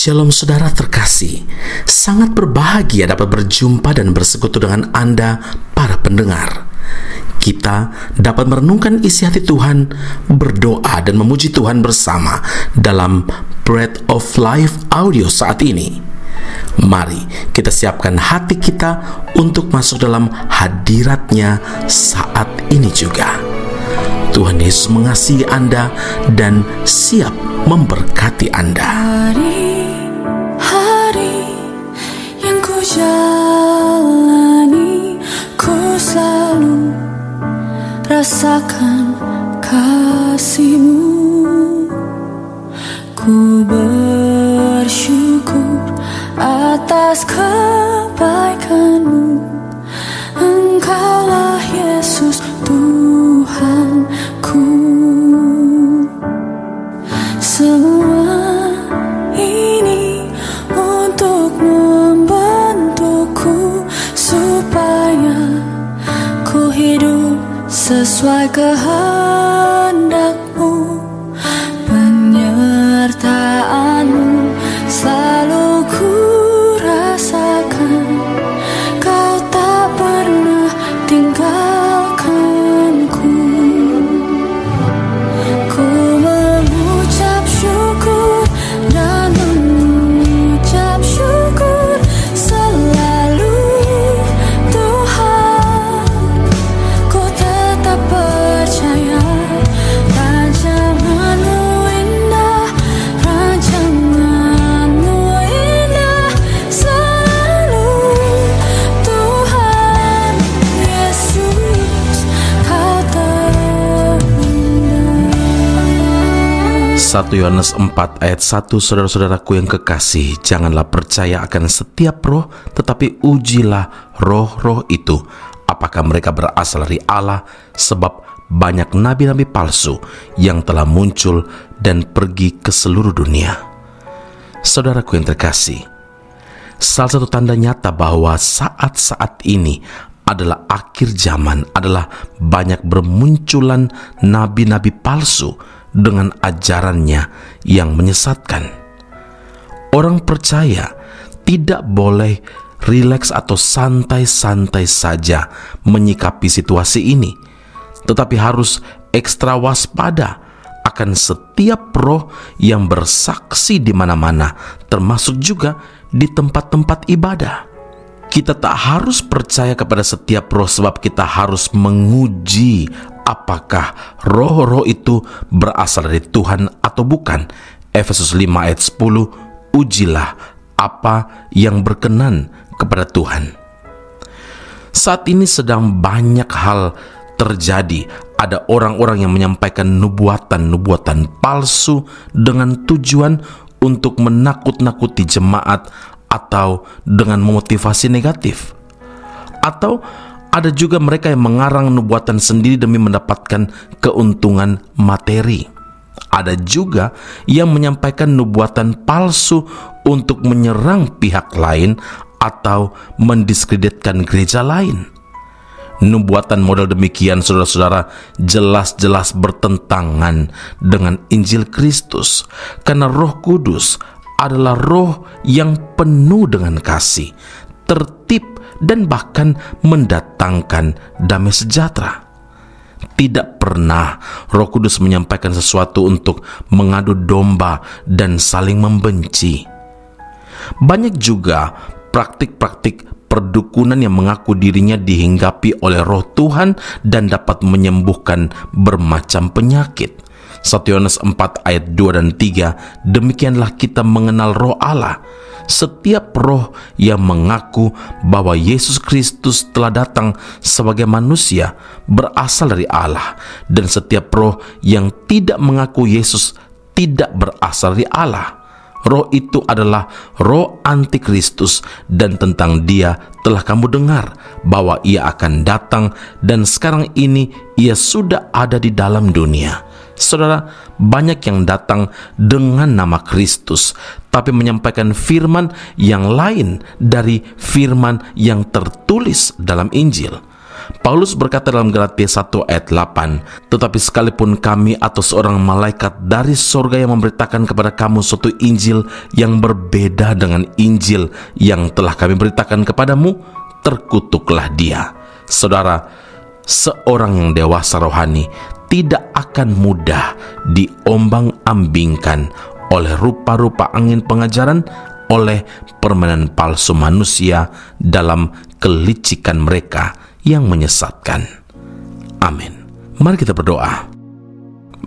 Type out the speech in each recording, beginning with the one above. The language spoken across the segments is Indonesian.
Shalom saudara terkasih, sangat berbahagia dapat berjumpa dan bersekutu dengan Anda para pendengar. Kita dapat merenungkan isi hati Tuhan, berdoa dan memuji Tuhan bersama dalam Bread of Life audio saat ini. Mari kita siapkan hati kita untuk masuk dalam hadirat-Nya saat ini juga. Tuhan Yesus mengasihi Anda dan siap memberkati Anda. Hari yang ku jalani, ku selalu rasakan kasih-Mu. Ku bersyukur atas kebaikan-Mu. Engkaulah Yesus Tuhanku. Semua ini untuk membentukku supaya ku hidup sesuai kehendak-Mu. Penyertaan-Mu selalu ku rasakan. Kau tak pernah tinggalkanku. Ku mengucap syukur dan mengucap syukur selalu, Tuhan. Ku tetap percaya rancangan-Mu indah, rancangan-Mu indah selalu, Tuhan Yesus, Kau terindah. 1 Yohanes 4 ayat 1, saudara-saudaraku yang kekasih, janganlah percaya akan setiap roh, tetapi ujilah roh-roh itu, apakah mereka berasal dari Allah, sebab banyak nabi-nabi palsu yang telah muncul dan pergi ke seluruh dunia. Saudaraku yang terkasih, salah satu tanda nyata bahwa saat-saat ini adalah akhir zaman adalah banyak bermunculan nabi-nabi palsu dengan ajarannya yang menyesatkan. Orang percaya tidak boleh rileks atau santai-santai saja menyikapi situasi ini, tetapi harus ekstra waspada akan setiap roh yang bersaksi di mana-mana, termasuk juga di tempat-tempat ibadah. Kita tak harus percaya kepada setiap roh, sebab kita harus menguji apakah roh-roh itu berasal dari Tuhan atau bukan. Efesus 5 ayat 10, ujilah apa yang berkenan kepada Tuhan. Saat ini sedang banyak hal terjadi. Ada orang-orang yang menyampaikan nubuatan palsu dengan tujuan untuk menakut-nakuti jemaat atau dengan memotivasi negatif. Atau ada juga mereka yang mengarang nubuatan sendiri demi mendapatkan keuntungan materi. Ada juga yang menyampaikan nubuatan palsu untuk menyerang pihak lain atau mendiskreditkan gereja lain. Nubuatan model demikian, saudara-saudara, jelas-jelas bertentangan dengan Injil Kristus, karena Roh Kudus adalah roh yang penuh dengan kasih, tertib, dan bahkan mendatangkan damai sejahtera. Tidak pernah Roh Kudus menyampaikan sesuatu untuk mengadu domba dan saling membenci. Banyak juga praktik-praktik perdukunan yang mengaku dirinya dihinggapi oleh Roh Tuhan dan dapat menyembuhkan bermacam penyakit. 1 Yohanes 4 ayat 2 dan 3, demikianlah kita mengenal roh Allah. Setiap roh yang mengaku bahwa Yesus Kristus telah datang sebagai manusia berasal dari Allah, dan setiap roh yang tidak mengaku Yesus tidak berasal dari Allah. Roh itu adalah roh antikristus, dan tentang dia telah kamu dengar bahwa ia akan datang, dan sekarang ini ia sudah ada di dalam dunia. Saudara, banyak yang datang dengan nama Kristus, tapi menyampaikan firman yang lain dari firman yang tertulis dalam Injil. Paulus berkata dalam Galatia 1 ayat 8, tetapi sekalipun kami atau seorang malaikat dari sorga yang memberitakan kepada kamu suatu Injil yang berbeda dengan Injil yang telah kami beritakan kepadamu, terkutuklah dia. Saudara, seorang yang dewasa rohani tidak akan mudah diombang-ambingkan oleh rupa-rupa angin pengajaran, oleh permainan palsu manusia dalam kelicikan mereka yang menyesatkan. Amin. Mari kita berdoa.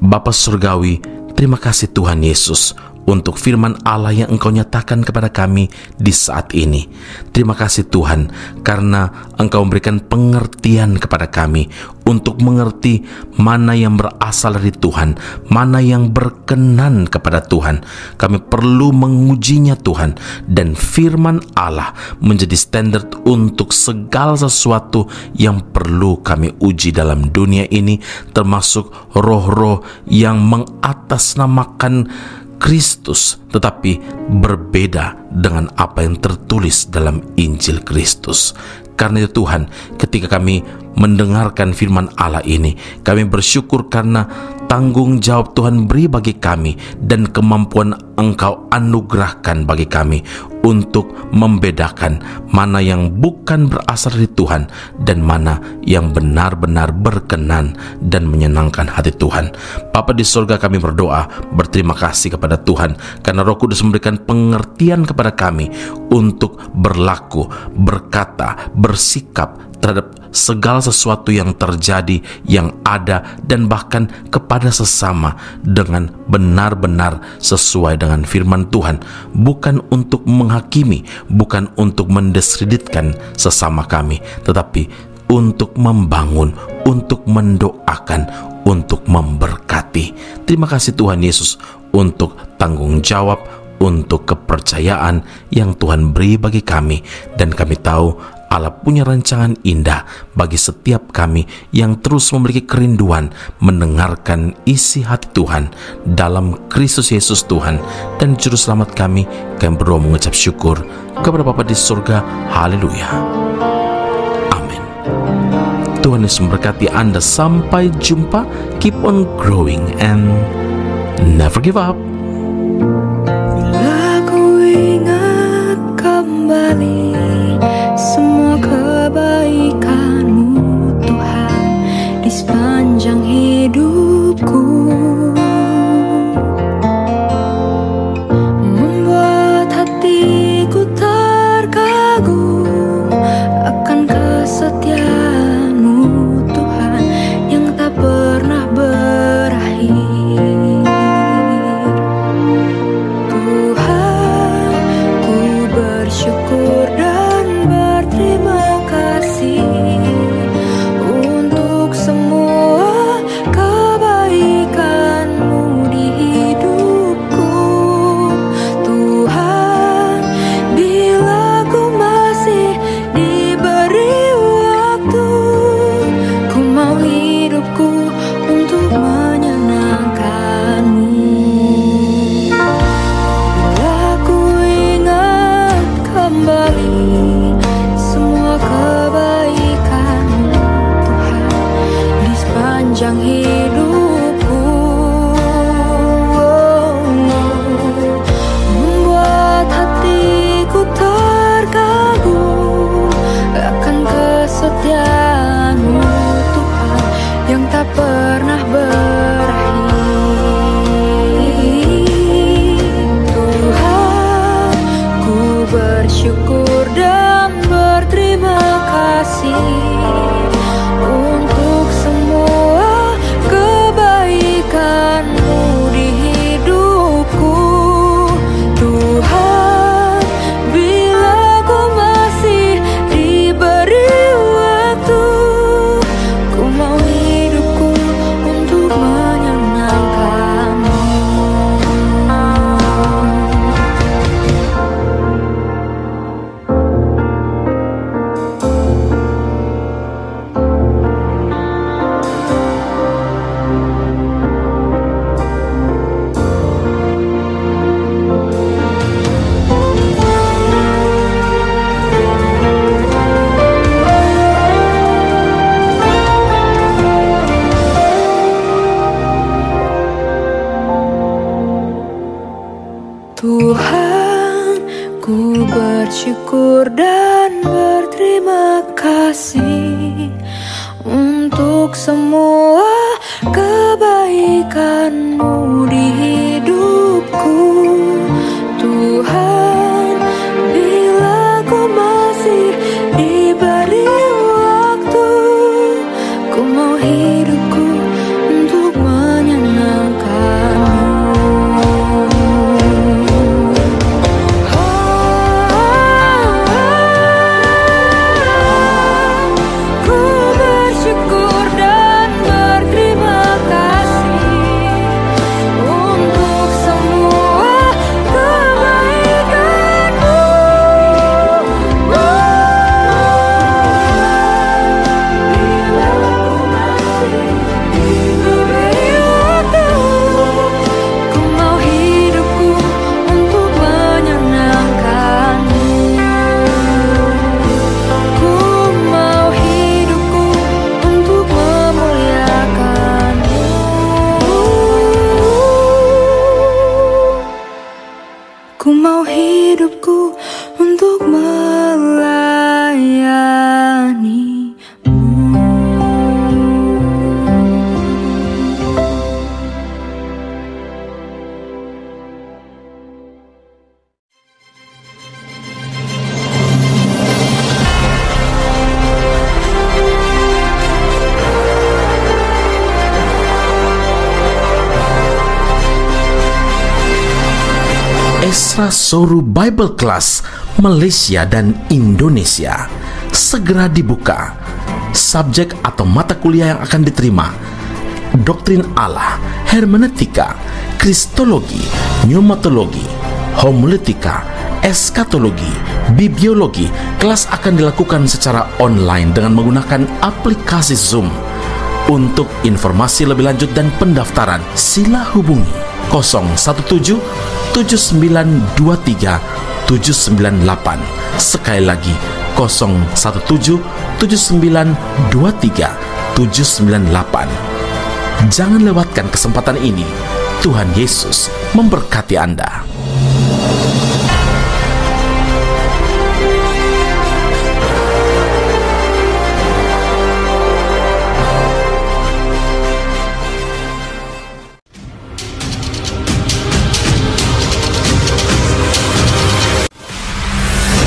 Bapa Surgawi, terima kasih Tuhan Yesus untuk firman Allah yang Engkau nyatakan kepada kami di saat ini. Terima kasih Tuhan, karena Engkau memberikan pengertian kepada kami untuk mengerti mana yang berasal dari Tuhan, mana yang berkenan kepada Tuhan. Kami perlu mengujinya Tuhan, dan firman Allah menjadi standar untuk segala sesuatu yang perlu kami uji dalam dunia ini, termasuk roh-roh yang mengatasnamakan Kristus tetapi berbeda dengan apa yang tertulis dalam Injil Kristus. Karena itu Tuhan, ketika kami mendengarkan firman Allah ini, kami bersyukur karena tanggung jawab Tuhan beri bagi kami dan kemampuan Engkau anugerahkan bagi kami untuk membedakan mana yang bukan berasal dari Tuhan dan mana yang benar-benar berkenan dan menyenangkan hati Tuhan. Bapa di surga, kami berdoa berterima kasih kepada Tuhan karena Roh Kudus memberikan pengertian kepada kami untuk berlaku, berkata, bersikap terhadap segala sesuatu yang terjadi, yang ada, dan bahkan kepada sesama dengan benar-benar sesuai dengan firman Tuhan, bukan untuk menghakimi, bukan untuk mendiskreditkan sesama kami, tetapi untuk membangun, untuk mendoakan, untuk memberkati. Terima kasih Tuhan Yesus untuk tanggung jawab, untuk kepercayaan yang Tuhan beri bagi kami, dan kami tahu Allah punya rancangan indah bagi setiap kami yang terus memiliki kerinduan mendengarkan isi hati Tuhan dalam Kristus Yesus Tuhan dan Juru Selamat kami. Kami berdoa mengucap syukur kepada Bapa di surga. Haleluya. Amin. Tuhan Yesus memberkati Anda. Sampai jumpa. Keep on growing and never give up. Bila ku ingat kembali semua kebaikan-Mu Tuhan di sepanjang hidupku, membuat hatiku terkagum akan kesetiaan-Mu Tuhan yang tak pernah berakhir. Tuhan, ku bersyukur dan berterima kasih untuk semua kebaikan-Mu di hidupku. Tuhan, bila ku masih diberi waktu, ku mau hidupku untuk menyenangkan-Mu. Bila ku ingat kembali semua kebaikan-Mu Tuhan di sepanjang hidupku, membuat hatiku terkagum akan kesetiaan-Mu Tuhan yang tak pernah berakhir. Tuhan, ku bersyukur dan berterima kasih untuk semua kebaikan-Mu di hidupku. Tuhan, bila ku masih diberi waktu, ku mau hidupku untuk menyenangkan-Mu. Tuhan, ku bersyukur dan berterima kasih untuk semua kebaikan-Mu di hidupku. Tuhan, bila ku masih diberi waktu, ku mau hidupku untuk menyenangkan-Mu. Ku bersyukur dan berterima kasih untuk semua kebaikan-Mu. Bila ku masih diberi waktu, ku mau hidupku untuk menyenangkan-Mu. Ku mau hidupku untuk memuliakan-Mu. Ku mau hidupku untuk melayani-Mu. Esra Soru Bible Class Malaysia dan Indonesia segera dibuka. Subjek atau mata kuliah yang akan diterima: Doktrin Allah, Hermeneutika, Kristologi, Pneumatologi, Homiletika, Eskatologi, Bibliologi. Kelas akan dilakukan secara online dengan menggunakan aplikasi Zoom. Untuk informasi lebih lanjut dan pendaftaran, sila hubungi 017 7923 798. Sekali lagi 017 7923 798. Jangan lewatkan kesempatan ini. Tuhan Yesus memberkati Anda.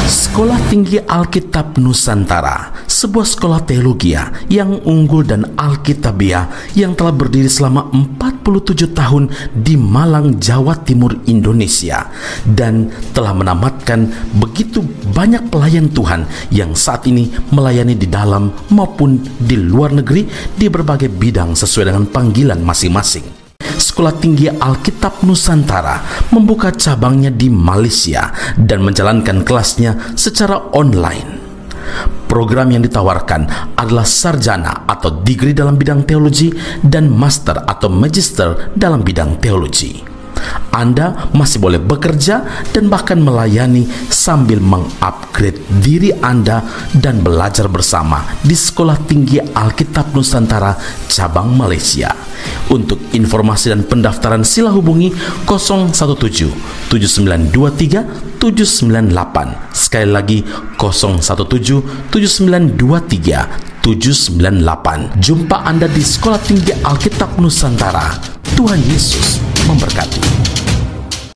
Sekolah Tinggi Alkitab Nusantara, sebuah sekolah teologi yang unggul dan alkitabiah yang telah berdiri selama 47 tahun di Malang, Jawa Timur, Indonesia, dan telah menamatkan begitu banyak pelayan Tuhan yang saat ini melayani di dalam maupun di luar negeri di berbagai bidang sesuai dengan panggilan masing-masing. Sekolah Tinggi Alkitab Nusantara membuka cabangnya di Malaysia dan menjalankan kelasnya secara online. Program yang ditawarkan adalah sarjana atau degree dalam bidang teologi dan master atau magister dalam bidang teologi. Anda masih boleh bekerja dan bahkan melayani sambil mengupgrade diri Anda dan belajar bersama di Sekolah Tinggi Alkitab Nusantara cabang Malaysia. Untuk informasi dan pendaftaran sila hubungi 017 7923 798. Sekali lagi 017 7923 798. Jumpa Anda di Sekolah Tinggi Alkitab Nusantara. Tuhan Yesus memberkati.